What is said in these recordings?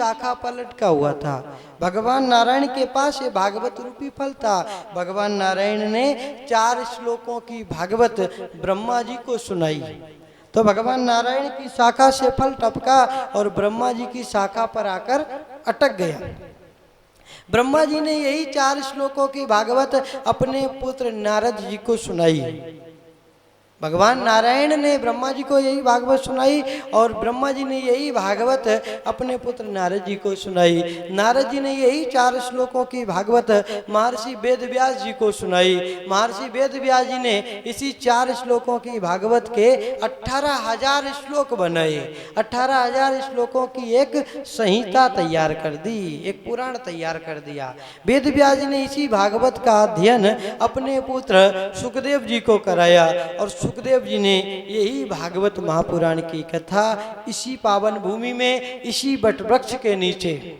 शाखा पर लटका हुआ था। भगवान नारायण के पास ये भागवत रूपी फल था। भगवान नारायण ने 4 श्लोकों की भागवत ब्रह्मा जी को सुनाई। तो भगवान नारायण की शाखा से फल टपका और ब्रह्मा जी की शाखा पर आकर अटक गया। ब्रह्मा जी ने यही 4 श्लोकों की भागवत अपने पुत्र नारद जी को सुनाई। भगवान नारायण ने ब्रह्मा जी को यही भागवत सुनाई और ब्रह्मा जी ने यही भागवत अपने पुत्र नारद जी को सुनाई। नारद जी ने यही 4 श्लोकों की भागवत महर्षि वेद व्यास जी को सुनाई। महर्षि वेद व्यास जी ने इसी 4 श्लोकों की भागवत के 18,000 श्लोक बनाए। 18,000 श्लोकों की एक संहिता तैयार कर दी, एक पुराण तैयार कर दिया। वेद व्यास जी ने इसी भागवत का अध्ययन अपने पुत्र सुखदेव जी को कराया और सुखदेव जी ने यही भागवत महापुराण की कथा इसी पावन भूमि में, इसी वटवृक्ष के नीचे,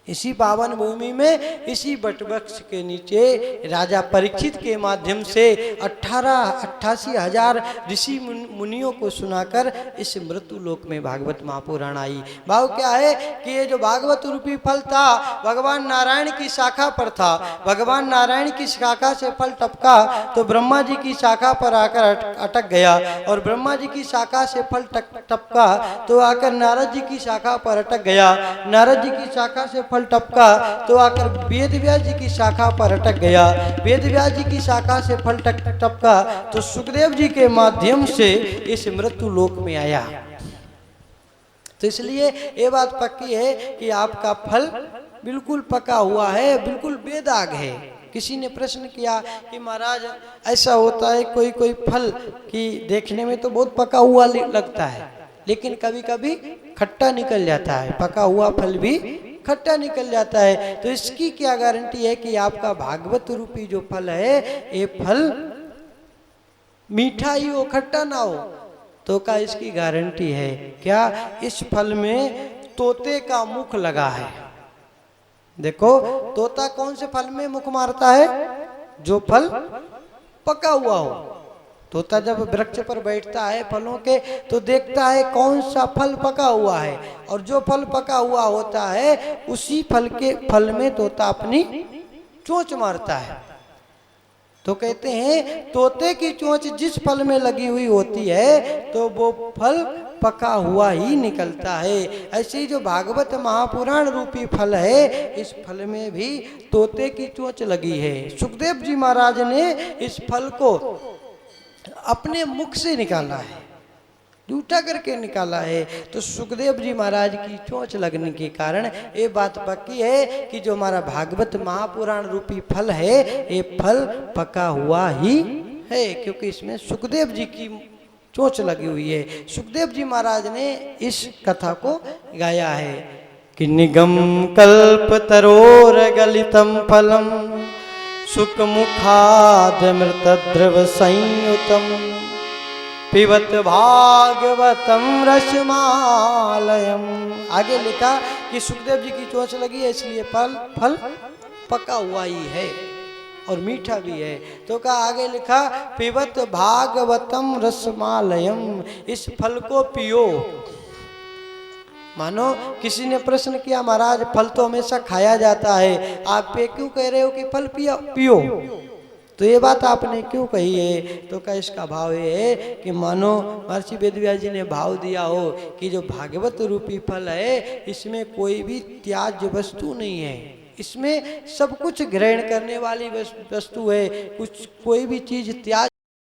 इसी पावन भूमि में, इसी वटवृक्ष के नीचे राजा परीक्षित के माध्यम से 88,000 ऋषि मुनियों को सुनाकर इस मृत्यु लोक में भागवत महापुराण आई। भाव क्या है कि ये जो भागवत रूपी फल था भगवान नारायण की शाखा पर था। भगवान नारायण की शाखा से फल टपका तो ब्रह्मा जी की शाखा पर आकर अटक गया और ब्रह्मा जी की शाखा से फल टपका तो आकर नारद जी की शाखा पर अटक गया। नारद जी की शाखा से फल टपका तो आकर वेद व्यास जी की शाखा पर अटक गया। वेद व्यास जी की शाखा से फल टपका तो सुखदेव जी के माध्यम से इस मृत्यु लोक में आया। तो इसलिए ये बात पक्की है कि आपका फल बिल्कुल पका हुआ है, बिल्कुल बेदाग है। किसी ने प्रश्न किया कि महाराज ऐसा होता है कोई कोई फल कि देखने में तो बहुत पका हुआ लगता है लेकिन कभी कभी खट्टा निकल जाता है, पका हुआ फल भी खट्टा निकल जाता है। तो इसकी क्या गारंटी है कि आपका भागवत रूपी जो फल है ये फल मीठा ही हो, खट्टा ना हो? तो क्या इसकी गारंटी है? क्या इस फल में तोते का मुख लगा है? देखो तोता कौन से फल में मुख मारता है? जो फल पका हुआ हो। तोता जब वृक्ष पर बैठता है फलों के तो देखता है कौन सा फल पका हुआ है और जो फल पका हुआ होता है उसी फल में तोता अपनी चोंच मारता है। तो कहते हैं तोते की चोंच जिस फल में लगी हुई होती है तो वो फल पका हुआ ही निकलता है। ऐसे ही जो भागवत महापुराण रूपी फल है इस फल में भी तोते की चोंच लगी है। सुखदेव जी महाराज ने इस फल को अपने मुख से निकाला है, जूठा करके निकाला है। तो सुखदेव जी महाराज की चोंच लगने के कारण ये बात पक्की है कि जो हमारा भागवत महापुराण रूपी फल है ये फल पका हुआ ही है, क्योंकि इसमें सुखदेव जी की चोंच लगी हुई है। सुखदेव जी महाराज ने इस कथा को गाया है कि निगम कल्प तरोर गलितम फलम सुखमुखादमृत द्रव संयुतम पिबत भागवतम रसमालयम। आगे लिखा कि सुखदेव जी की चोंच लगी है इसलिए फल पका हुआ ही है और मीठा भी है। तो का आगे लिखा पिबत भागवतम रसमालयम, इस फल को पियो। मानो किसी ने प्रश्न किया महाराज फल तो हमेशा खाया जाता है, आप पे क्यों कह रहे हो कि फल पियो? तो ये बात आपने क्यों कही है? तो क्या इसका भाव ये है कि मानो महर्षि वेद व्यास जी ने भाव दिया हो कि जो भागवत रूपी फल है इसमें कोई भी त्याज्य वस्तु नहीं है, इसमें सब कुछ ग्रहण करने वाली वस्तु है, कोई भी चीज त्याज्य